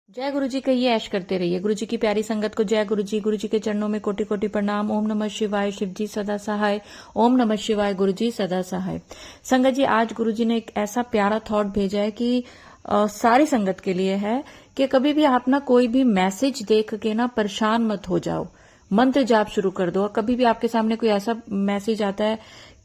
जय गुरु जी कहिए, ऐश करते रहिए। गुरु जी की प्यारी संगत को जय गुरु जी। गुरु जी के चरणों में कोटि कोटि प्रणाम। ओम नमः शिवाय। शिव जी सदा सहाय। ओम नमः शिवाय। गुरु जी सदा सहाय। संगत जी, आज गुरु जी ने एक ऐसा प्यारा थॉट भेजा है कि सारी संगत के लिए है कि कभी भी आप ना कोई भी मैसेज देख के ना परेशान मत हो जाओ। मंत्र जाप शुरू कर दो। कभी भी आपके सामने कोई ऐसा मैसेज आता है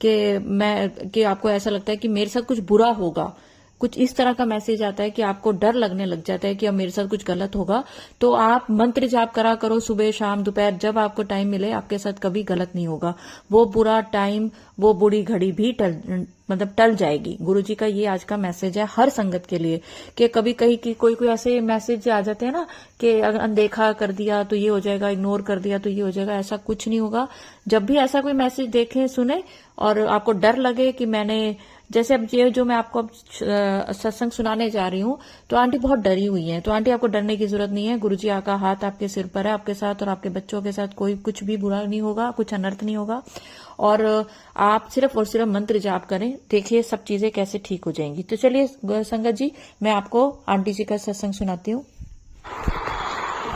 कि आपको ऐसा लगता है कि मेरे साथ कुछ बुरा होगा, कुछ इस तरह का मैसेज आता है कि आपको डर लगने लग जाता है कि अब मेरे साथ कुछ गलत होगा, तो आप मंत्र जाप करा करो सुबह शाम दोपहर, जब आपको टाइम मिले। आपके साथ कभी गलत नहीं होगा। वो बुरा टाइम, वो बुरी घड़ी भी टल जाएगी। गुरु जी का ये आज का मैसेज है हर संगत के लिए कि कभी कहीं की कोई ऐसे मैसेज आ जाते हैं ना कि अगर अनदेखा कर दिया तो ये हो जाएगा, इग्नोर कर दिया तो ये हो जाएगा। ऐसा कुछ नहीं होगा। जब भी ऐसा कोई मैसेज देखें सुने और आपको डर लगे कि मैंने, जैसे अब ये जो मैं आपको अब सत्संग सुनाने जा रही हूँ, तो आंटी बहुत डरी हुई हैं, तो आंटी आपको डरने की जरूरत नहीं है। गुरुजी का हाथ आपके सिर पर है, आपके साथ और आपके बच्चों के साथ कोई कुछ भी बुरा नहीं होगा, कुछ अनर्थ नहीं होगा। और आप सिर्फ और सिर्फ मंत्र जाप करें, देखिए सब चीजें कैसे ठीक हो जाएंगी। तो चलिए संगत जी, मैं आपको आंटी जी का सत्संग सुनाती हूँ।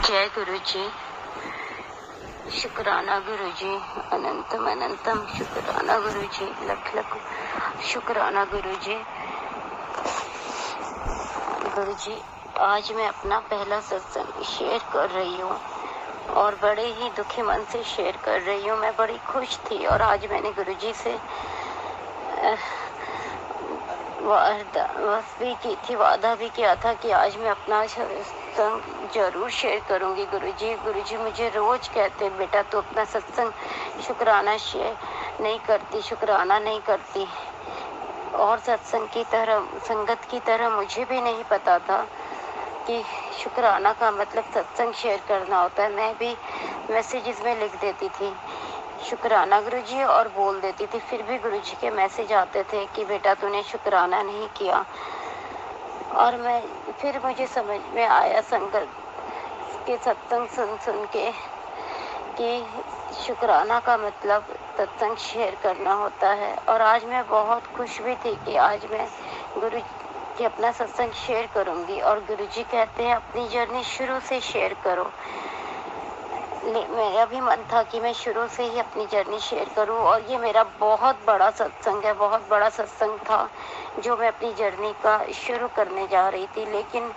जय गुरु जी। शुक्राना गुरु जी, अनंतम अनंतम शुक्राना गुरु जी, लख लख शुक्राना गुरु जी। गुरु जी, आज मैं अपना पहला सत्संग शेयर कर रही हूँ और बड़े ही दुखी मन से शेयर कर रही हूँ। मैं बड़ी खुश थी और आज मैंने गुरु जी से वादा भी किया था कि आज मैं अपना सत्संग जरूर शेयर करूंगी। गुरु जी मुझे रोज कहते, बेटा तू अपना सत्संग शुक्राना शेयर नहीं करती, शुक्राना नहीं करती। और सत्संग की तरह, संगत की तरह मुझे भी नहीं पता था कि शुक्राना का मतलब सत्संग शेयर करना होता है। मैं भी मैसेजेस में लिख देती थी शुक्राना गुरु जी और बोल देती थी, फिर भी गुरु जी के मैसेज आते थे कि बेटा तूने शुक्राना नहीं किया। और फिर मुझे समझ में आया संगत के सत्संग सुन के कि शुक्राना का मतलब सत्संग शेयर करना होता है। और आज मैं बहुत खुश भी थी कि आज मैं गुरु जी अपना सत्संग शेयर करूंगी। और गुरु जी कहते हैं अपनी जर्नी शुरू से शेयर करो। मेरा भी मन था कि मैं शुरू से ही अपनी जर्नी शेयर करूं और ये मेरा बहुत बड़ा सत्संग है, बहुत बड़ा सत्संग था जो मैं अपनी जर्नी का शुरू करने जा रही थी। लेकिन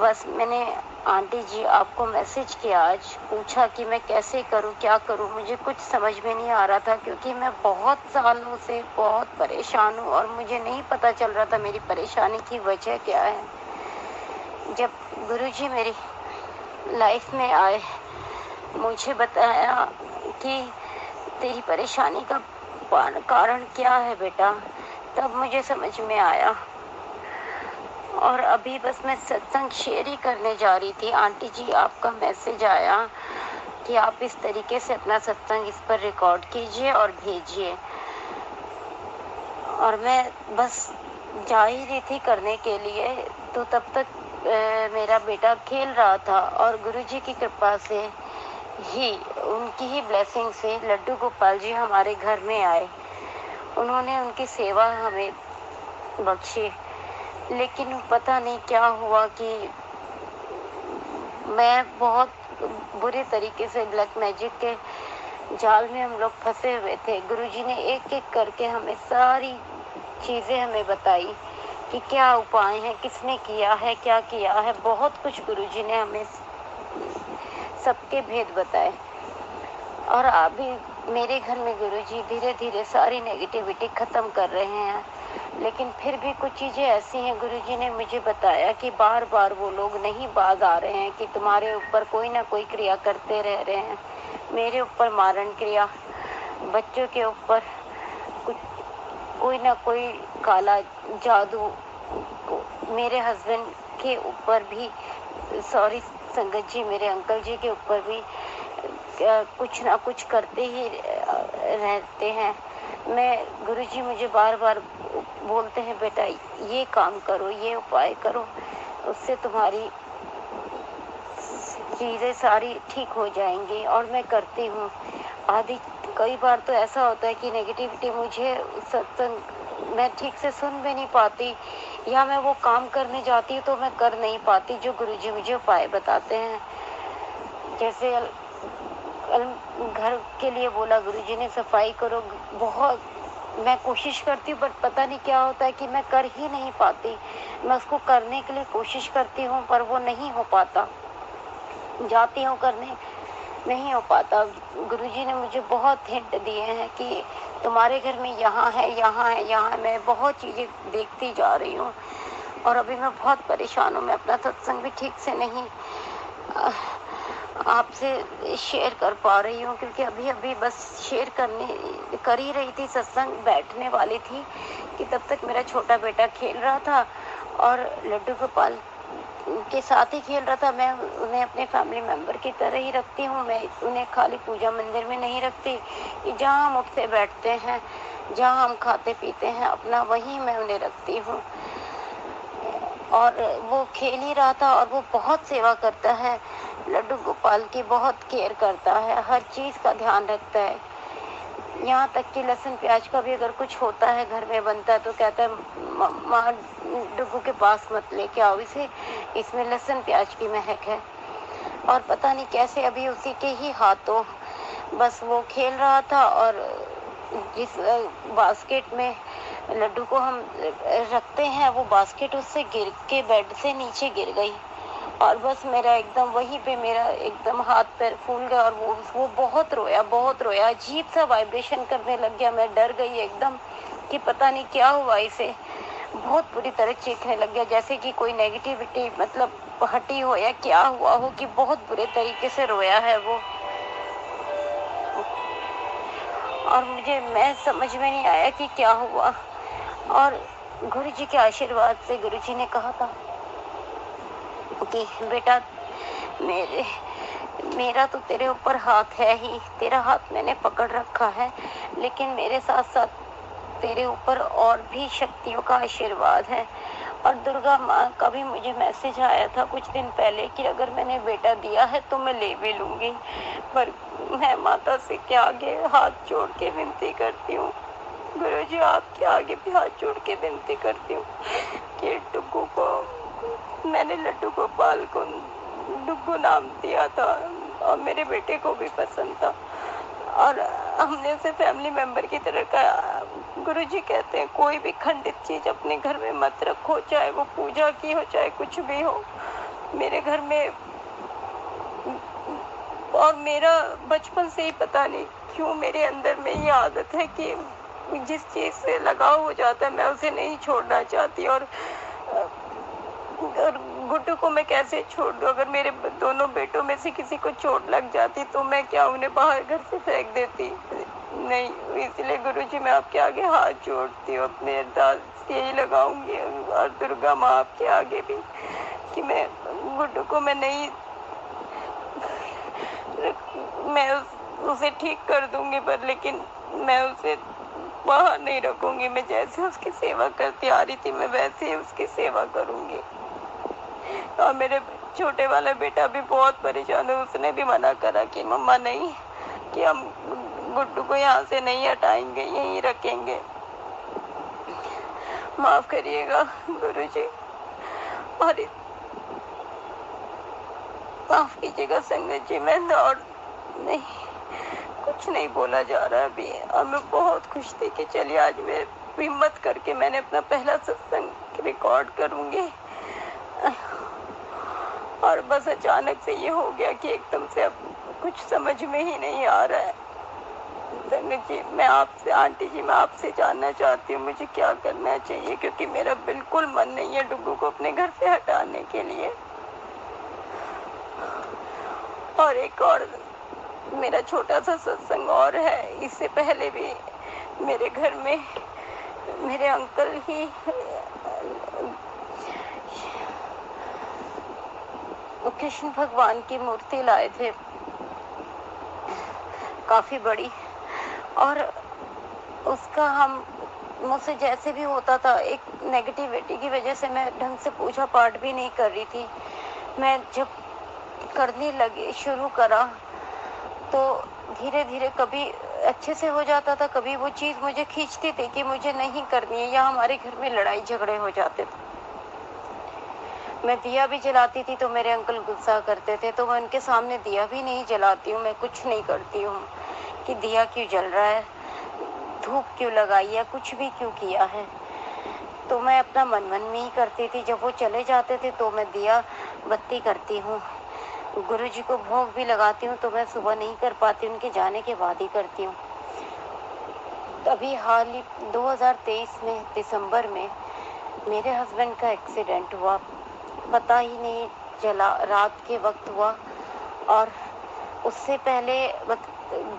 बस मैंने आंटी जी आपको मैसेज किया, आज पूछा कि मैं कैसे करूं, क्या करूं। मुझे कुछ समझ में नहीं आ रहा था क्योंकि मैं बहुत सालों से बहुत परेशान हूं और मुझे नहीं पता चल रहा था मेरी परेशानी की वजह क्या है। जब गुरुजी मेरी लाइफ में आए, मुझे बताया कि तेरी परेशानी का कारण क्या है बेटा, तब मुझे समझ में आया। और अभी बस मैं सत्संग शेयर ही करने जा रही थी। आंटी जी आपका मैसेज आया कि आप इस तरीके से अपना सत्संग इस पर रिकॉर्ड कीजिए और भेजिए। और मैं बस जा ही रही थी करने के लिए, तो तब तक मेरा बेटा खेल रहा था और गुरुजी की कृपा से ही, उनकी ही ब्लेसिंग से लड्डू गोपाल जी हमारे घर में आए। उन्होंने उनकी सेवा हमें बख्शी। लेकिन पता नहीं क्या हुआ कि मैं बहुत बुरे तरीके से ब्लैक मैजिक के जाल में हम लोग फंसे हुए थे। गुरुजी ने एक एक करके हमें सारी चीजें हमें बताई कि क्या उपाय है, किसने किया है, क्या किया है। बहुत कुछ गुरुजी ने हमें सबके भेद बताए। और अभी मेरे घर में गुरुजी धीरे धीरे सारी नेगेटिविटी खत्म कर रहे हैं। लेकिन फिर भी कुछ चीजें ऐसी हैं, गुरुजी ने मुझे बताया कि बार बार वो लोग नहीं बाज आ रहे हैं कि तुम्हारे ऊपर कोई ना कोई क्रिया करते रह रहे हैं। मेरे ऊपर मारण क्रिया, बच्चों के ऊपर कोई ना कोई काला जादू, मेरे हस्बैंड के ऊपर भी, सॉरी संगत जी, मेरे अंकल जी के ऊपर भी कुछ ना कुछ करते ही रहते हैं। गुरुजी मुझे बार बार बोलते हैं बेटा ये काम करो, ये उपाय करो, उससे तुम्हारी चीजें सारी ठीक हो जाएंगी। और मैं करती हूँ। कई बार तो ऐसा होता है कि नेगेटिविटी मुझे सत्संग मैं ठीक से सुन भी नहीं पाती, या मैं वो काम करने जाती हूँ तो मैं कर नहीं पाती जो गुरुजी मुझे उपाय बताते हैं। जैसे घर के लिए बोला गुरुजी ने, सफाई करो, बहुत मैं कोशिश करती हूँ, बट पता नहीं क्या होता है कि मैं कर ही नहीं पाती। मैं उसको करने के लिए कोशिश करती हूँ पर वो नहीं हो पाता, जाती हूँ करने, नहीं हो पाता। गुरुजी ने मुझे बहुत हिंट दिए हैं कि तुम्हारे घर में यहाँ है, यहाँ है, यहाँ है। मैं बहुत चीज़ें देखती जा रही हूँ और अभी मैं बहुत परेशान हूँ। मैं अपना सत्संग भी ठीक से नहीं आपसे शेयर कर पा रही हूँ, क्योंकि अभी अभी बस शेयर कर ही रही थी, सत्संग बैठने वाली थी कि तब तक मेरा छोटा बेटा खेल रहा था और लड्डू गोपाल के साथ ही खेल रहा था। मैं उन्हें अपने फैमिली मेंबर की तरह ही रखती हूँ। मैं उन्हें खाली पूजा मंदिर में नहीं रखती कि जहाँ हम उठते बैठते हैं, जहाँ हम खाते पीते हैं अपना, वहीं मैं उन्हें रखती हूँ। और वो खेल ही रहा था और वो बहुत सेवा करता है, लड्डू गोपाल की बहुत केयर करता है, हर चीज़ का ध्यान रखता है। यहाँ तक कि लहसुन प्याज का भी अगर कुछ होता है, घर में बनता है, तो कहता है माँ डुग्गू के पास मत लेके आओ इसे, इसमें लहसुन प्याज की महक है। और पता नहीं कैसे अभी उसी के ही हाथों बस वो खेल रहा था और जिस बास्केट में लड्डू को हम रखते हैं, वो बास्केट उससे गिर के बेड से नीचे गिर गई और बस मेरा एकदम वहीं पे मेरा एकदम हाथ पैर फूल गया और वो बहुत रोया, अजीब सा वाइब्रेशन करने लग गया। मैं डर गई एकदम कि पता नहीं क्या हुआ इसे, बहुत बुरी तरह चीखने लग गया, जैसे कि कोई नेगेटिविटी मतलब हटी हो या क्या हुआ हो, कि बहुत बुरे तरीके से रोया है वो। और मैं समझ में नहीं आया कि क्या हुआ। और गुरुजी के आशीर्वाद से गुरुजी ने कहा था कि बेटा मेरा तो तेरे ऊपर हाथ है ही, तेरा हाथ मैंने पकड़ रखा है, लेकिन मेरे साथ साथ तेरे ऊपर और भी शक्तियों का आशीर्वाद है। और दुर्गा माँ का भी मुझे मैसेज आया था कुछ दिन पहले कि अगर मैंने बेटा दिया है तो मैं ले भी लूँगी, पर मैं माता से के आगे हाथ जोड़ के विनती करती हूँ, गुरुजी आपके आगे भी हाथ जोड़ के विनती करती हूँ कि डुग्गू को, मैंने लड्डू गोपाल को डुग्गू नाम दिया था और मेरे बेटे को भी पसंद था और हमने उसे फैमिली मेंबर की तरह का। गुरुजी कहते हैं कोई भी खंडित चीज अपने घर में मत रखो, चाहे वो पूजा की हो चाहे कुछ भी हो। मेरे घर में, और मेरा बचपन से ही पता नहीं क्यों मेरे अंदर में ये आदत है कि जिस चीज से लगाव हो जाता है मैं उसे नहीं छोड़ना चाहती। और गुड्डू को मैं कैसे छोड़ दूं? अगर मेरे दोनों बेटों में से किसी को चोट लग जाती तो मैं क्या उन्हें बाहर घर से फेंक देती? नहीं, इसलिए गुरुजी मैं आपके आगे हाथ जोड़ती हूँ, अपने अरदास यही लगाऊंगी और दुर्गा माँ आपके आगे भी कि मैं गुड्डू को मैं नहीं, मैं उसे ठीक कर दूंगी, पर लेकिन मैं उसे बाहर नहीं रखूंगी। मैं जैसे उसकी सेवा करती आ रही थी मैं वैसे ही उसकी सेवा करूंगी। और मेरे छोटे वाला बेटा भी बहुत परेशान है, उसने भी मना करा कि मम्मा नहीं, कि हम गुड्डू को यहाँ से नहीं हटाएंगे, यहीं रखेंगे। माफ करिएगा गुरुजी, और माफ कीजिएगा संगत जी, मैं और नहीं कुछ नहीं बोला जा रहा अभी। और मैं बहुत खुश थी कि चलिए आज मैं हिम्मत करके मैंने अपना पहला सत्संग रिकॉर्ड करूंगी, और बस अचानक से ये हो गया कि एकदम से अब कुछ समझ में ही नहीं आ रहा है। संगत जी, मैं आपसे, आंटी जी, मैं आपसे जानना चाहती हूँ मुझे क्या करना चाहिए, क्योंकि मेरा बिल्कुल मन नहीं है डुग्गू को अपने घर से हटाने के लिए। और एक और मेरा छोटा सा सत्संग और है, इससे पहले भी मेरे घर में मेरे अंकल ही कृष्ण भगवान की मूर्ति लाए थे, काफी बड़ी, और उसका हम मुझसे जैसे भी होता था, एक नेगेटिविटी की वजह से मैं ढंग से पूजा पाठ भी नहीं कर रही थी। मैं जब करने लगी शुरू करा तो धीरे धीरे कभी अच्छे से हो जाता था, कभी वो चीज़ मुझे खींचती थी कि मुझे नहीं करनी है, या हमारे घर में लड़ाई झगड़े हो जाते थे। मैं दिया भी जलाती थी तो मेरे अंकल गुस्सा करते थे, तो मैं उनके सामने दिया भी नहीं जलाती हूँ, मैं कुछ नहीं करती हूँ कि दिया क्यों जल रहा है, धूप क्यों लगाई है, कुछ भी क्यों किया है। तो मैं अपना मन में ही करती थी। जब वो चले जाते थे तो मैं दिया बत्ती करती हूँ। गुरुजी को भोग भी लगाती हूँ, तो मैं सुबह नहीं कर पाती, उनके जाने के बाद ही करती हूँ। अभी हाल ही 2023 में दिसंबर में मेरे हस्बैंड का एक्सीडेंट हुआ, पता ही नहीं चला, रात के वक्त हुआ। और उससे पहले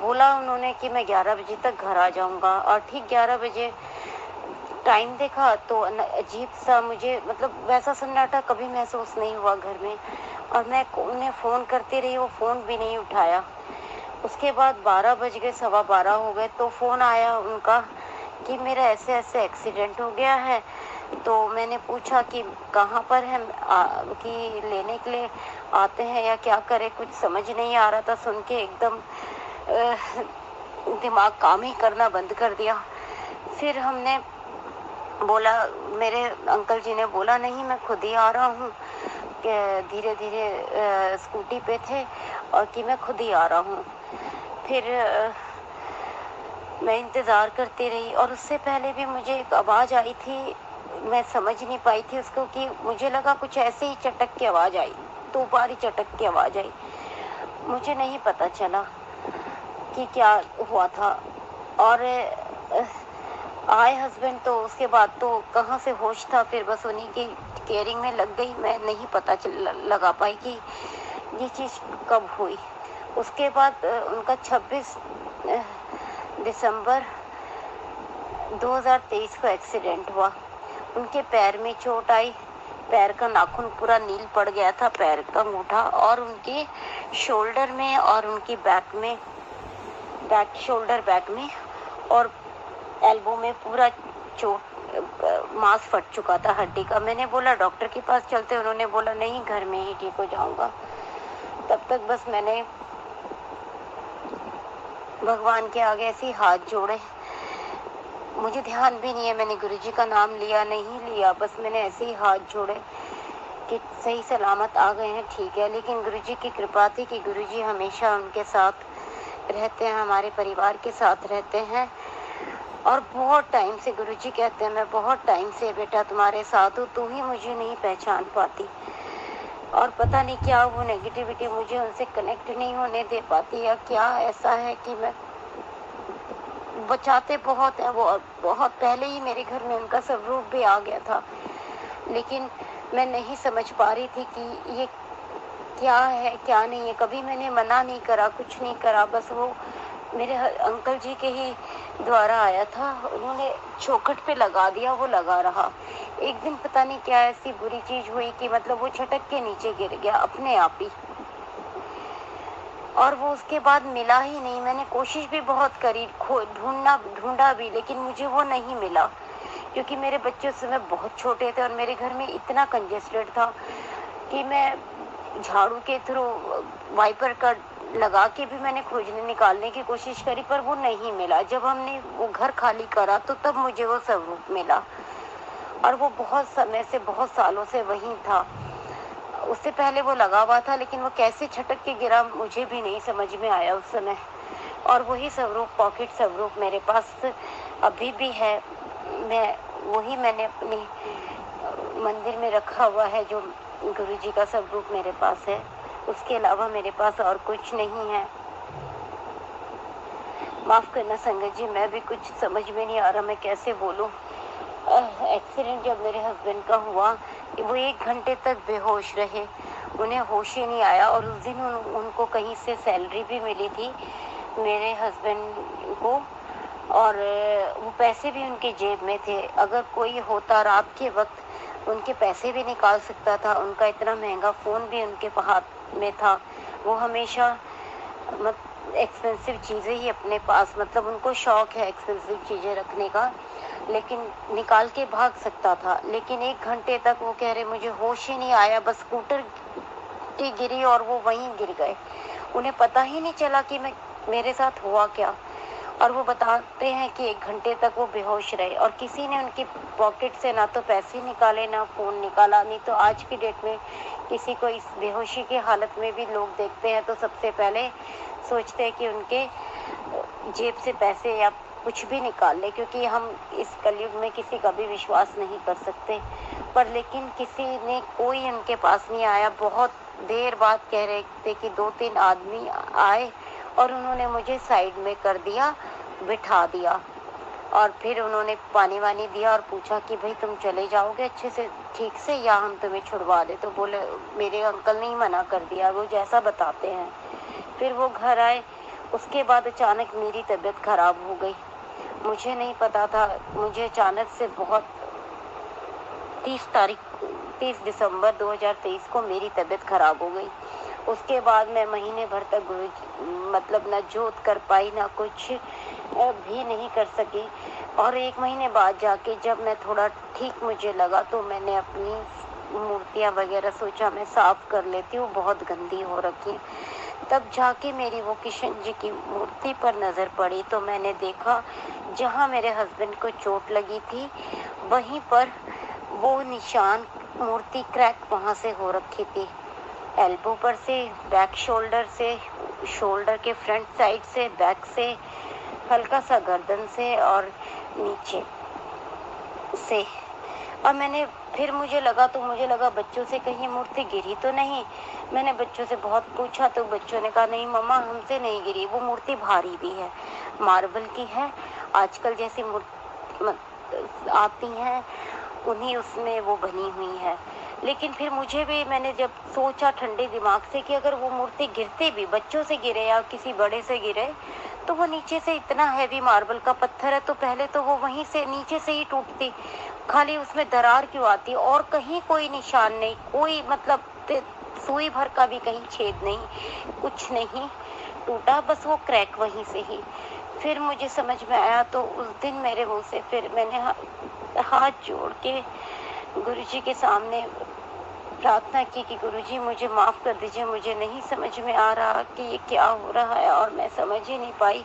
बोला उन्होंने कि मैं 11 बजे तक घर आ जाऊंगा, और ठीक 11 बजे टाइम देखा तो अजीब सा मुझे, मतलब वैसा सन्नाटा कभी महसूस नहीं हुआ घर में। और मैं उन्हें फ़ोन करती रही, वो फ़ोन भी नहीं उठाया। उसके बाद 12 बज गए, 12:15 हो गए, तो फ़ोन आया उनका कि मेरा ऐसे ऐसे एक्सीडेंट हो गया है। तो मैंने पूछा कि कहाँ पर है, कि लेने के लिए आते हैं या क्या करें, कुछ समझ नहीं आ रहा था। सुन के एकदम दिमाग काम ही करना बंद कर दिया। फिर हमने बोला, मेरे अंकल जी ने बोला नहीं मैं खुद ही आ रहा हूँ, धीरे धीरे स्कूटी पे थे, और कि मैं खुद ही आ रहा हूँ। फिर मैं इंतज़ार करती रही, और उससे पहले भी मुझे एक आवाज़ आई थी, मैं समझ नहीं पाई थी उसको, कि मुझे लगा कुछ ऐसे ही चटक की आवाज़ आई, 2 बार ही चटक की आवाज़ आई। मुझे नहीं पता चला कि क्या हुआ था। और आए हस्बैंड, तो उसके बाद तो कहाँ से होश था, फिर बस उन्हीं की केयरिंग में लग गई। मैं नहीं पता लगा पाई कि ये चीज़ कब हुई। उसके बाद उनका 26 दिसंबर 2023 को एक्सीडेंट हुआ। उनके पैर में चोट आई, पैर का नाखून पूरा नील पड़ गया था, पैर का अंगूठा, और उनके शोल्डर में और उनकी शोल्डर बैक में और एल्बो में पूरा चोट, मांस फट चुका था हड्डी का। मैंने बोला डॉक्टर के पास चलते, उन्होंने बोला नहीं घर में ही ठीक हो जाऊंगा। तब तक बस मैंने भगवान के आगे ऐसे ही हाथ जोड़े, मुझे ध्यान भी नहीं है मैंने गुरुजी का नाम लिया नहीं लिया, बस मैंने ऐसे ही हाथ जोड़े कि सही सलामत आ गए हैं, ठीक है। लेकिन गुरुजी की कृपा थी कि गुरुजी हमेशा उनके साथ रहते हैं, हमारे परिवार के साथ रहते हैं। और बहुत टाइम से गुरुजी कहते हैं, मैं बहुत टाइम से बेटा तुम्हारे साथ हूँ, तू ही मुझे नहीं पहचान पाती। और पता नहीं क्या वो नेगेटिविटी मुझे उनसे कनेक्ट नहीं होने दे पाती, या क्या ऐसा है कि मैं, बचाते बहुत हैं वो, बहुत पहले ही मेरे घर में उनका स्वरूप भी आ गया था, लेकिन मैं नहीं समझ पा रही थी कि ये क्या है क्या नहीं है। कभी मैंने मना नहीं करा, कुछ नहीं करा, बस वो मेरे अंकल जी के ही द्वारा आया था, उन्होंने चौखट पे लगा दिया, वो लगा रहा। एक दिन पता नहीं क्या ऐसी बुरी चीज हुई कि मतलब वो छटक के नीचे गिर गया अपने आप ही, और वो उसके बाद मिला ही नहीं। मैंने कोशिश भी बहुत करी, ढूंढा भी, लेकिन मुझे वो नहीं मिला, क्योंकि मेरे बच्चे उस समय बहुत छोटे थे और मेरे घर में इतना कंजेस्टेड था कि मैं झाड़ू के थ्रू वाइपर का लगा के भी मैंने खोजने निकालने की कोशिश करी, पर वो नहीं मिला। जब हमने वो घर खाली करा तो तब मुझे वो स्वरूप मिला, और वो बहुत समय से, बहुत सालों से वहीं था। उससे पहले वो लगा हुआ था, लेकिन वो कैसे छटक के गिरा मुझे भी नहीं समझ में आया उस समय। और वही स्वरूप, पॉकेट स्वरूप मेरे पास अभी भी है। मैंने अपनी मंदिर में रखा हुआ है, जो गुरुजी का स्वरूप मेरे पास है। उसके अलावा मेरे पास और कुछ नहीं है। माफ करना संगत जी, मैं भी कुछ समझ में नहीं आ रहा मैं कैसे बोलूं। एक्सीडेंट जब मेरे हस्बैंड का हुआ, वो 1 घंटे तक बेहोश रहे, उन्हें होश ही नहीं आया। और उस दिन उनको कहीं से सैलरी भी मिली थी मेरे हस्बैंड को, और वो पैसे भी उनके जेब में थे। अगर कोई होता रात के वक्त उनके पैसे भी निकाल सकता था। उनका इतना महंगा फ़ोन भी उनके हाथ में था। वो हमेशा एक्सपेंसिव चीज़ें ही अपने पास, मतलब उनको शौक है एक्सपेंसिव चीज़ें रखने का, लेकिन निकाल के भाग सकता था। लेकिन 1 घंटे तक वो कह रहे मुझे होश ही नहीं आया, बस स्कूटर की गिरी और वो वहीं गिर गए। उन्हें पता ही नहीं चला कि मेरे साथ हुआ क्या। और वो बताते हैं कि 1 घंटे तक वो बेहोश रहे और किसी ने उनकी पॉकेट से ना तो पैसे निकाले ना फ़ोन निकाला। नहीं तो आज की डेट में किसी को इस बेहोशी की हालत में भी लोग देखते हैं तो सबसे पहले सोचते हैं कि उनके जेब से पैसे या कुछ भी निकाल ले, क्योंकि हम इस कलयुग में किसी का भी विश्वास नहीं कर सकते। पर लेकिन किसी ने कोई उनके पास नहीं आया। बहुत देर बाद कह रहे थे कि 2-3 आदमी आए और उन्होंने मुझे साइड में कर दिया, बिठा दिया और फिर उन्होंने पानी वानी दिया और पूछा कि भाई तुम चले जाओगे अच्छे से ठीक से या हम तुम्हें छुड़वा दे। तो बोले मेरे अंकल ने ही मना कर दिया, वो जैसा बताते हैं। फिर वो घर आए। उसके बाद अचानक मेरी तबीयत खराब हो गई। मुझे नहीं पता था, मुझे अचानक से बहुत 30 दिसंबर 2023 को मेरी तबीयत खराब हो गई। उसके बाद मैं महीने भर तक मतलब ना जोत कर पाई ना कुछ भी नहीं कर सकी। और 1 महीने बाद जाके जब मैं थोड़ा ठीक मुझे लगा तो मैंने अपनी मूर्तियाँ वगैरह सोचा मैं साफ कर लेती हूँ, बहुत गंदी हो रखी। तब जाके मेरी वो किशन जी की मूर्ति पर नज़र पड़ी तो मैंने देखा जहाँ मेरे हस्बैंड को चोट लगी थी वहीं पर वो निशान मूर्ति क्रैक वहाँ से हो रखी थी। एल्बो पर से, बैक शोल्डर से, शोल्डर के फ्रंट साइड से, बैक से, हल्का सा गर्दन से और नीचे से। और मुझे लगा बच्चों से कहीं मूर्ति गिरी तो नहीं। मैंने बच्चों से बहुत पूछा तो बच्चों ने कहा नहीं मम्मा हमसे नहीं गिरी, वो मूर्ति भारी भी है, मार्बल की है, आजकल जैसी मूर्ति आती हैं उन्हीं उसमें वो बनी हुई है। लेकिन फिर मैंने जब सोचा ठंडे दिमाग से कि अगर वो मूर्ति गिरते भी, बच्चों से गिरे या किसी बड़े से गिरे, तो वो नीचे से इतना हैवी मार्बल का पत्थर है तो पहले तो वो वहीं से नीचे से ही टूटती, खाली उसमें दरार क्यों आती और कहीं कोई निशान नहीं, कोई मतलब सुई भर का भी कहीं छेद नहीं, कुछ नहीं टूटा, बस वो क्रैक वहीं से ही। फिर मुझे समझ में आया तो उस दिन मेरे मुंह से फिर मैंने हाथ जोड़ के गुरुजी के सामने प्रार्थना की कि गुरुजी मुझे माफ़ कर दीजिए, मुझे नहीं समझ में आ रहा कि ये क्या हो रहा है और मैं समझ ही नहीं पाई।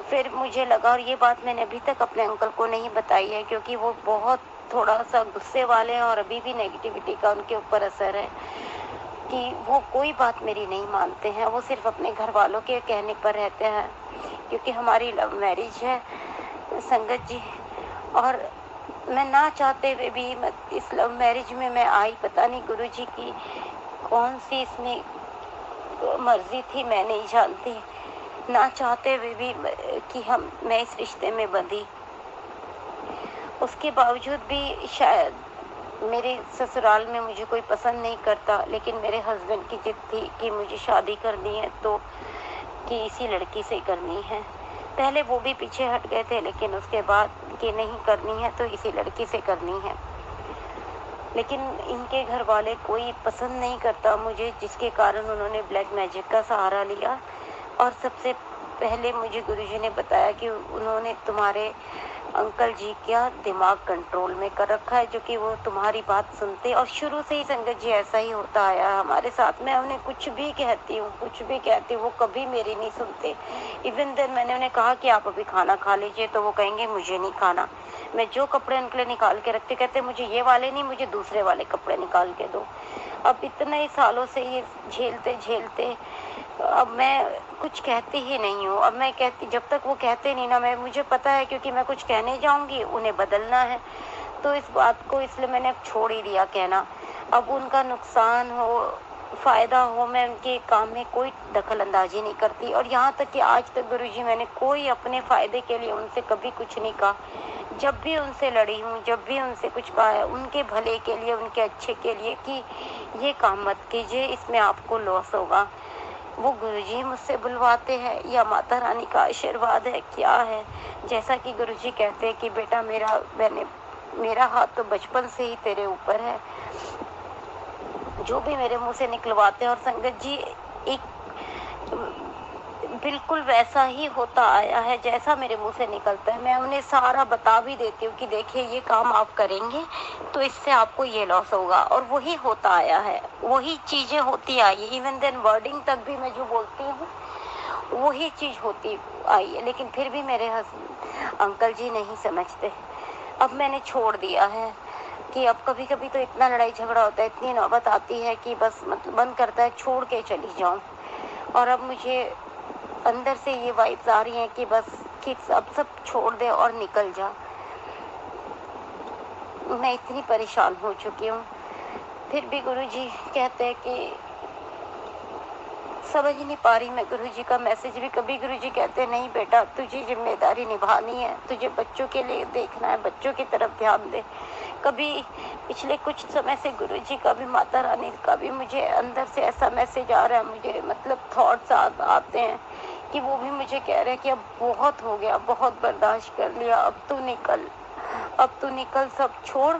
फिर मुझे लगा, और ये बात मैंने अभी तक अपने अंकल को नहीं बताई है क्योंकि वो बहुत थोड़ा सा गुस्से वाले हैं और अभी भी नेगेटिविटी का उनके ऊपर असर है कि वो कोई बात मेरी नहीं मानते हैं, वो सिर्फ अपने घर वालों के कहने पर रहते हैं क्योंकि हमारी लव मैरिज है संगत जी। और मैं ना चाहते हुए भी इस लव मैरिज में मैं आई, पता नहीं गुरुजी की कौन सी इसमें मर्जी थी, मैं नहीं जानती। ना चाहते हुए भी कि मैं इस रिश्ते में बंधी, उसके बावजूद भी शायद मेरे ससुराल में मुझे कोई पसंद नहीं करता, लेकिन मेरे हस्बैंड की जिद थी कि मुझे शादी करनी है तो कि इसी लड़की से करनी है। पहले वो भी पीछे हट गए थे लेकिन उसके बाद कि नहीं करनी है तो इसी लड़की से करनी है। लेकिन इनके घर वाले कोई पसंद नहीं करता मुझे, जिसके कारण उन्होंने ब्लैक मैजिक का सहारा लिया। और सबसे पहले मुझे गुरुजी ने बताया कि उन्होंने तुम्हारे अंकल जी का दिमाग कंट्रोल में कर रखा है, जो कि वो तुम्हारी बात सुनते। और शुरू से ही संगत जी ऐसा ही होता आया हमारे साथ में। उन्हें कुछ भी कहती हूँ वो कभी मेरी नहीं सुनते। इवन देन मैंने उन्हें कहा कि आप अभी खाना खा लीजिए तो वो कहेंगे मुझे नहीं खाना। मैं जो कपड़े उनके लिए निकाल के रखते कहते मुझे ये वाले नहीं, मुझे दूसरे वाले कपड़े निकाल के दो। अब इतने सालों से ये झेलते अब मैं कुछ कहती ही नहीं हूँ। अब मैं कहती, जब तक वो कहते नहीं ना, मुझे पता है क्योंकि मैं कुछ कहने जाऊंगी उन्हें बदलना है, तो इस बात को इसलिए मैंने छोड़ ही दिया कहना। अब उनका नुकसान हो फ़ायदा हो, मैं उनके काम में कोई दखल अंदाजी नहीं करती। और यहाँ तक कि आज तक गुरुजी मैंने कोई अपने फ़ायदे के लिए उनसे कभी कुछ नहीं कहा। जब भी उनसे लड़ी हूँ, जब भी उनसे कुछ कहा है, उनके भले के लिए, उनके अच्छे के लिए कि ये काम मत कीजिए, इसमें आपको लॉस होगा। वो गुरुजी मुझसे बुलवाते हैं या माता रानी का आशीर्वाद है, क्या है। जैसा कि गुरुजी कहते हैं कि बेटा मेरा हाथ तो बचपन से ही तेरे ऊपर है। जो भी मेरे मुंह से निकलवाते हैं, और संगत जी एक बिल्कुल वैसा ही होता आया है जैसा मेरे मुंह से निकलता है। मैं उन्हें सारा बता भी देती हूँ कि देखिए ये काम आप करेंगे तो इससे आपको ये लॉस होगा, और वही होता आया है, वही चीज़ें होती आई। इवन देन वर्डिंग तक भी मैं जो बोलती हूँ वही चीज़ होती आई है। लेकिन फिर भी मेरे अंकल जी नहीं समझते। अब मैंने छोड़ दिया है कि अब कभी कभी तो इतना लड़ाई झगड़ा होता है, इतनी नौबत आती है कि बस मतलब मन करता है छोड़ के चली जाऊं। और अब मुझे अंदर से ये वाइब्स आ रही हैं कि बस कि अब सब छोड़ दे और निकल जा। मैं इतनी परेशान हो चुकी हूँ। फिर भी गुरुजी कहते हैं कि समझ ही नहीं पा रही मैं गुरुजी का मैसेज भी। कभी गुरुजी कहते हैं नहीं बेटा, तुझे जिम्मेदारी निभानी है, तुझे बच्चों के लिए देखना है, बच्चों की तरफ ध्यान दे। कभी पिछले कुछ समय से गुरुजी का भी, माता रानी का भी मुझे अंदर से ऐसा मैसेज आ रहा है, मुझे मतलब थॉट्स आते हैं कि वो भी मुझे कह रहे हैं कि अब बहुत हो गया, बहुत बर्दाश्त कर लिया, अब तू निकल, सब छोड़,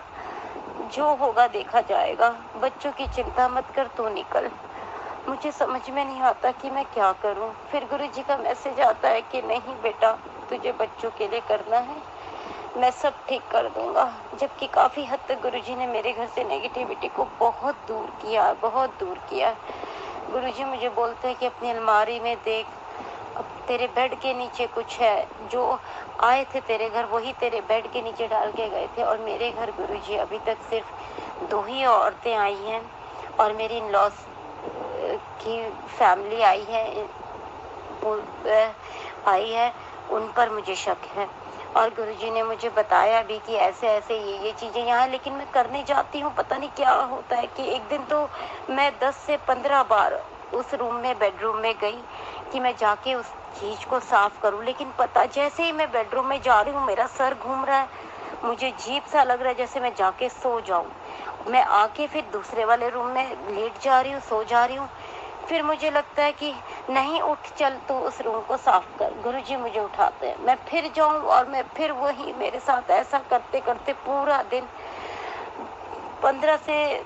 जो होगा देखा जाएगा, बच्चों की चिंता मत कर, तू निकल। मुझे समझ में नहीं आता कि मैं क्या करूं। फिर गुरुजी का मैसेज आता है कि नहीं बेटा, तुझे बच्चों के लिए करना है, मैं सब ठीक कर दूंगा। जबकि काफ़ी हद तक गुरुजी ने मेरे घर से नेगेटिविटी को बहुत दूर किया। गुरुजी मुझे बोलते हैं कि अपनी अलमारी में देख, अब तेरे बेड के नीचे कुछ है, जो आए थे तेरे घर वही तेरे बेड के नीचे डाल के गए थे। और मेरे घर गुरुजी अभी तक सिर्फ 2 ही औरतें आई हैं और मेरी इन-लॉज की फैमिली आई है, उन पर मुझे शक है। और गुरुजी ने मुझे बताया भी कि ऐसे ऐसे ये चीज़ें यहाँ हैं। लेकिन मैं करने जाती हूँ, पता नहीं क्या होता है कि एक दिन तो मैं 10 से 15 बार उस बेडरूम में गई कि मैं जाके उस चीज़ को साफ करूँ। लेकिन पता, जैसे ही मैं बेडरूम में जा रही हूँ मेरा सर घूम रहा है, मुझे अजीब सा लग रहा है जैसे मैं जाके सो जाऊँ। मैं आके फिर दूसरे वाले रूम में लेट जा रही हूँ, सो जा रही हूँ। फिर मुझे लगता है कि नहीं, उठ चल, तू उस रूम को साफ कर। गुरुजी मुझे उठाते हैं, मैं फिर जाऊं और मैं फिर वही, मेरे साथ ऐसा करते करते पूरा दिन 15 से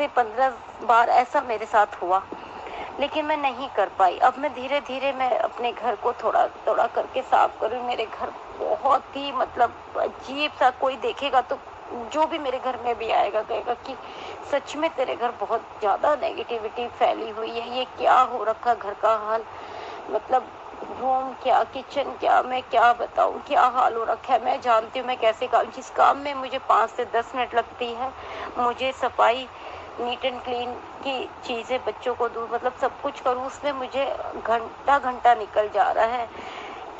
15 बार ऐसा मेरे साथ हुआ। लेकिन मैं नहीं कर पाई। अब मैं धीरे धीरे मैं अपने घर को थोड़ा थोड़ा करके साफ करूँ। मेरे घर बहुत ही मतलब अजीब सा, कोई देखेगा तो जो भी मेरे घर में भी आएगा कहेगा कि सच में तेरे घर बहुत ज़्यादा नेगेटिविटी फैली हुई है, ये क्या हो रखा घर का हाल। मतलब रूम क्या, किचन क्या, मैं क्या बताऊँ क्या हाल हो रखा है। मैं जानती हूँ मैं कैसे काम, जिस काम में मुझे 5 से 10 मिनट लगती है, मुझे सफाई, नीट एंड क्लीन की चीज़ें, बच्चों को दूर, मतलब सब कुछ करूँ, उसमें मुझे घंटा निकल जा रहा है।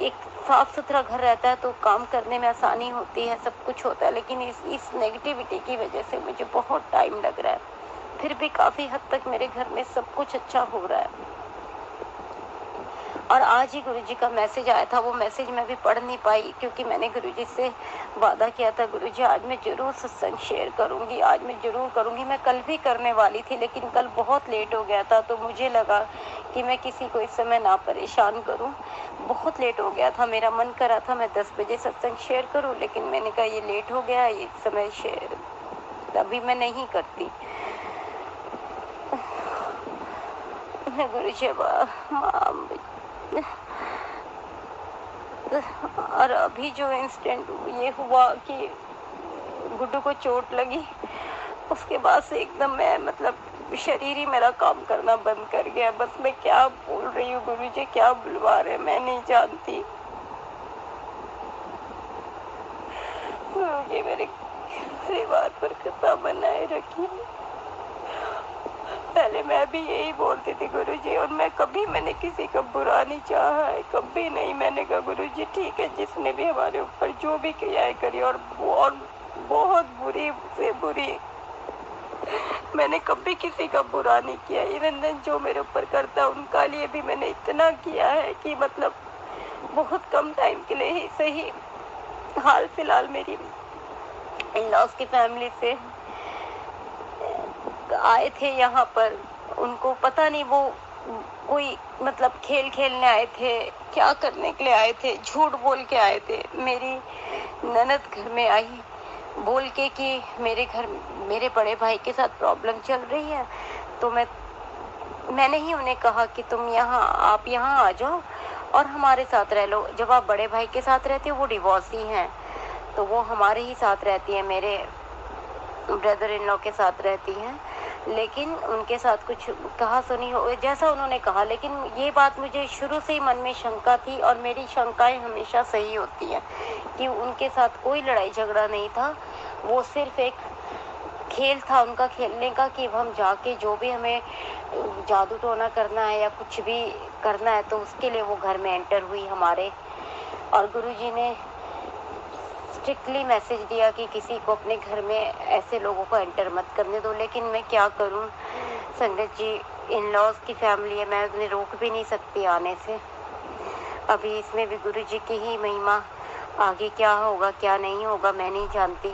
एक साफ सुथरा घर रहता है तो काम करने में आसानी होती है, सब कुछ होता है। लेकिन इस नेगेटिविटी की वजह से मुझे बहुत टाइम लग रहा है। फिर भी काफ़ी हद तक मेरे घर में सब कुछ अच्छा हो रहा है। और आज ही गुरुजी का मैसेज आया था, वो मैसेज मैं भी पढ़ नहीं पाई क्योंकि मैंने गुरुजी से वादा किया था, गुरुजी आज मैं ज़रूर सत्संग शेयर करूंगी, आज मैं ज़रूर करूंगी। मैं कल भी करने वाली थी लेकिन कल बहुत लेट हो गया था, तो मुझे लगा कि मैं किसी को इस समय ना परेशान करूं। बहुत लेट हो गया था, मेरा मन करा था मैं 10 बजे सत्संग शेयर करूं, लेकिन मैंने कहा ये लेट हो गया, ये समय शेयर अभी मैं नहीं करती। गुरुजी और अभी जो इंसिडेंट ये हुआ कि गुड्डू को चोट लगी, उसके बाद से एकदम मैं मतलब शरीर ही मेरा काम करना बंद कर गया। बस मैं क्या बोल रही हूँ, गुरुजी क्या बुलवा रहे मैं नहीं जानती। गुरुजी मेरे सेवा पर कृपा बनाए रखी। पहले मैं भी यही बोलती थी गुरुजी, और मैंने किसी का बुरा नहीं चाहा है, कभी नहीं। मैंने कहा गुरुजी ठीक है, जिसने भी हमारे ऊपर जो भी क्रियाएं करी और बहुत बुरी से बुरी, मैंने कभी किसी का बुरा नहीं किया। इवन जो मेरे ऊपर करता उनका लिए भी मैंने इतना किया है कि मतलब बहुत कम टाइम के लिए ही सही। हाल फिलहाल मेरी इन-लॉज की फैमिली से आए थे यहाँ पर, उनको पता नहीं वो कोई मतलब खेल खेलने आए थे, क्या करने के लिए आए थे, झूठ बोल के आए थे। मेरी ननद घर में आई बोल के कि मेरे बड़े भाई के साथ प्रॉब्लम चल रही है, तो मैंने ही उन्हें कहा कि आप यहाँ आ जाओ और हमारे साथ रह लो। जब आप बड़े भाई के साथ रहते हो, वो डिवोर्सी हैं, तो वो हमारे ही साथ रहती है, मेरे ब्रदर इन लॉ के साथ रहती हैं। लेकिन उनके साथ कुछ कहा सुनी हो जैसा उन्होंने कहा, लेकिन ये बात मुझे शुरू से ही मन में शंका थी और मेरी शंकाएं हमेशा सही होती हैं कि उनके साथ कोई लड़ाई झगड़ा नहीं था। वो सिर्फ एक खेल था उनका खेलने का कि हम जाके जो भी हमें जादू टोना करना है या कुछ भी करना है तो उसके लिए वो घर में एंटर हुई हमारे। और गुरुजी ने स्ट्रिक्टली मैसेज दिया कि किसी को अपने घर में ऐसे लोगों को एंटर मत करने दो, लेकिन मैं क्या करूं संगत जी, इन लॉज की फैमिली है, मैं उन्हें रोक भी नहीं सकती आने से। अभी इसमें भी गुरुजी की ही महिमा, आगे क्या होगा क्या नहीं होगा मैं नहीं जानती,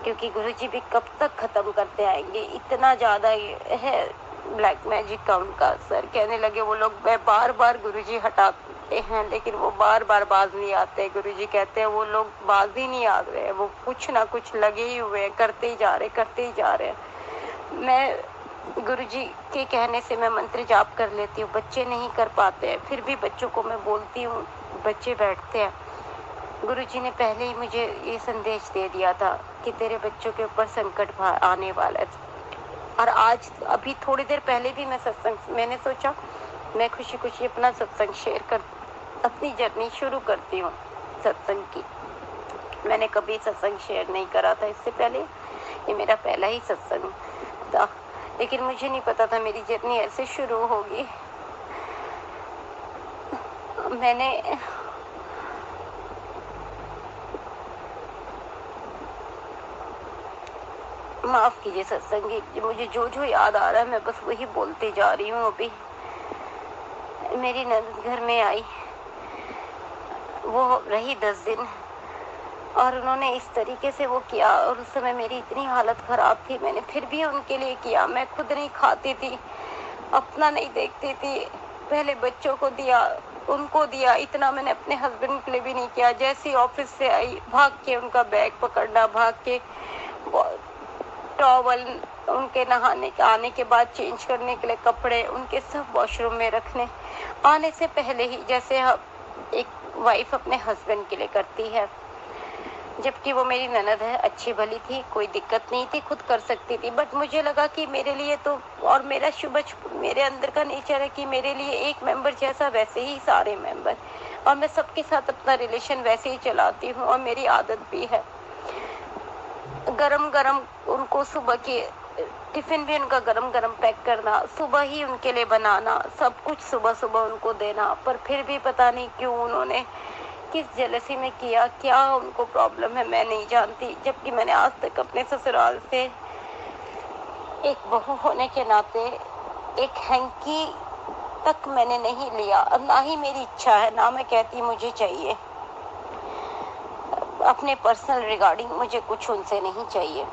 क्योंकि गुरुजी भी कब तक खत्म करते आएंगे। इतना ज्यादा है ब्लैक मैजिक का उनका असर। कहने लगे वो लोग, मैं बार बार गुरुजी हटाते हैं लेकिन वो बार बार बाज नहीं आते। गुरुजी कहते हैं वो लोग बाज ही नहीं आ रहे, वो कुछ ना कुछ लगे ही हुए हैं, करते ही जा रहे हैं। मैं गुरुजी के कहने से मैं मंत्र जाप कर लेती हूँ, बच्चे नहीं कर पाते हैं, फिर भी बच्चों को मैं बोलती हूँ, बच्चे बैठते हैं। गुरुजी ने पहले ही मुझे ये संदेश दे दिया था कि तेरे बच्चों के ऊपर संकट आने वाला है। और आज अभी थोड़ी देर पहले भी मैंने सोचा मैं खुशी खुशी अपना सत्संग शेयर कर, अपनी जर्नी शुरू करती हूँ सत्संग की। मैंने कभी सत्संग शेयर नहीं करा था इससे पहले, ये मेरा पहला ही सत्संग था, लेकिन मुझे नहीं पता था मेरी जर्नी ऐसे शुरू होगी। मैंने माफ कीजिए सत्संगी, मुझे जो जो याद आ रहा है मैं बस वही बोलते जा रही हूँ। अभी मेरी ननद घर में आई, वो रही 10 दिन और उन्होंने इस तरीके से वो किया और उस समय मेरी इतनी हालत खराब थी, मैंने फिर भी उनके लिए किया। मैं खुद नहीं खाती थी, अपना नहीं देखती थी, पहले बच्चों को दिया, उनको दिया, इतना मैंने अपने हस्बैंड के लिए भी नहीं किया। जैसे ही ऑफिस से आई भाग के उनका बैग पकड़ना, भाग के टॉवल, उनके नहाने के आने के बाद चेंज करने के लिए कपड़े, उनके सब वॉशरूम में रखने, आने से पहले ही, जैसे एक वाइफ अपने हस्बैंड के लिए करती है। जबकि वो मेरी ननद है, अच्छी भली थी, कोई दिक्कत नहीं थी, खुद कर सकती थी, बट मुझे लगा कि मेरे लिए तो, और मेरा मेरे अंदर का नेचर है कि मेरे लिए एक मेंबर जैसा वैसे ही सारे मेंबर, और मैं सबके साथ अपना रिलेशन वैसे ही चलाती हूँ और मेरी आदत भी है। गरम गरम उनको सुबह के टिफिन भी उनका गरम गरम पैक करना, सुबह ही उनके लिए बनाना, सब कुछ सुबह सुबह उनको देना। पर फिर भी पता नहीं क्यों उन्होंने किस जेलसी में किया, क्या उनको प्रॉब्लम है मैं नहीं जानती। जबकि मैंने आज तक अपने ससुराल से एक बहू होने के नाते एक हैंकी तक मैंने नहीं लिया, और ना ही मेरी इच्छा है, ना मैं कहती मुझे चाहिए। अपने पर्सनल रिगार्डिंग मुझे कुछ उनसे नहीं चाहिए।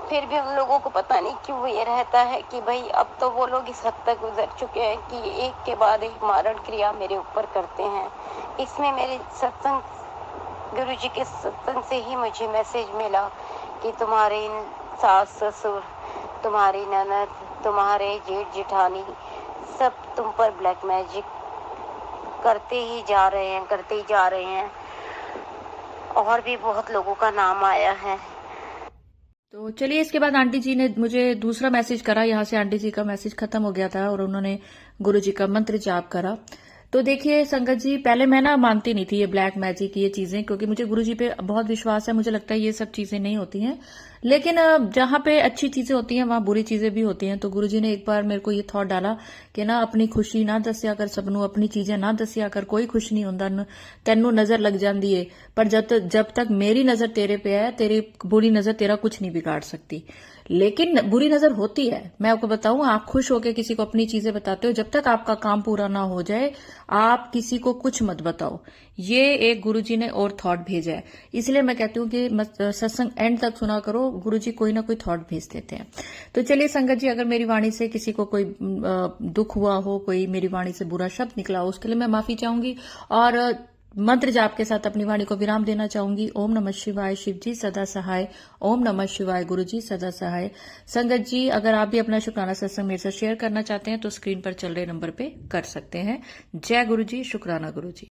फिर भी उन लोगों को पता नहीं क्यों ये रहता है कि भाई अब तो वो लोग इस हद तक गुजर चुके हैं कि एक के बाद एक मारण क्रिया मेरे ऊपर करते हैं। इसमें मेरे सत्संग, गुरुजी के सत्संग से ही मुझे मैसेज मिला कि तुम्हारे सास ससुर, तुम्हारी ननद, तुम्हारे जेठ जेठानी सब तुम पर ब्लैक मैजिक करते ही जा रहे हैं। और भी बहुत लोगों का नाम आया है। तो चलिए, इसके बाद आंटी जी ने मुझे दूसरा मैसेज करा। यहाँ से आंटी जी का मैसेज खत्म हो गया था और उन्होंने गुरु जी का मंत्र जाप करा। तो देखिए संगत जी, पहले मैं ना मानती नहीं थी ये ब्लैक मैजिक ये चीजें, क्योंकि मुझे गुरु जी पे बहुत विश्वास है। मुझे लगता है ये सब चीजें नहीं होती हैं, लेकिन जहां पे अच्छी चीजें होती हैं वहां बुरी चीजें भी होती हैं। तो गुरु जी ने एक बार मेरे को ये थॉट डाला कि ना अपनी खुशी ना दसिया कर सबनू, अपनी चीजें ना दसिया कर, कोई खुश नहीं होंदा, तेनू नजर लग जाती है, पर जब तक मेरी नजर तेरे पे है, तेरी बुरी नजर तेरा कुछ नहीं बिगाड़ सकती। लेकिन बुरी नजर होती है, मैं आपको बताऊं, आप खुश होकर किसी को अपनी चीजें बताते हो, जब तक आपका काम पूरा ना हो जाए आप किसी को कुछ मत बताओ। ये एक गुरुजी ने और थॉट भेजा है, इसलिए मैं कहती हूँ कि सत्संग एंड तक सुना करो, गुरुजी कोई ना कोई थॉट भेज देते हैं। तो चलिए संगत जी, अगर मेरी वाणी से किसी को कोई दुख हुआ हो, कोई मेरी वाणी से बुरा शब्द निकला हो, उसके लिए मैं माफी चाहूंगी और मंत्र जाप के साथ अपनी वाणी को विराम देना चाहूंगी। ओम नमः शिवाय, शिव जी सदा सहाय। ओम नमः शिवाय, गुरु जी सदा सहाय। संगत जी, अगर आप भी अपना शुक्राना सत्संग मेरे साथ शेयर करना चाहते हैं तो स्क्रीन पर चल रहे नंबर पे कर सकते हैं। जय गुरु जी, शुक्राना गुरु जी।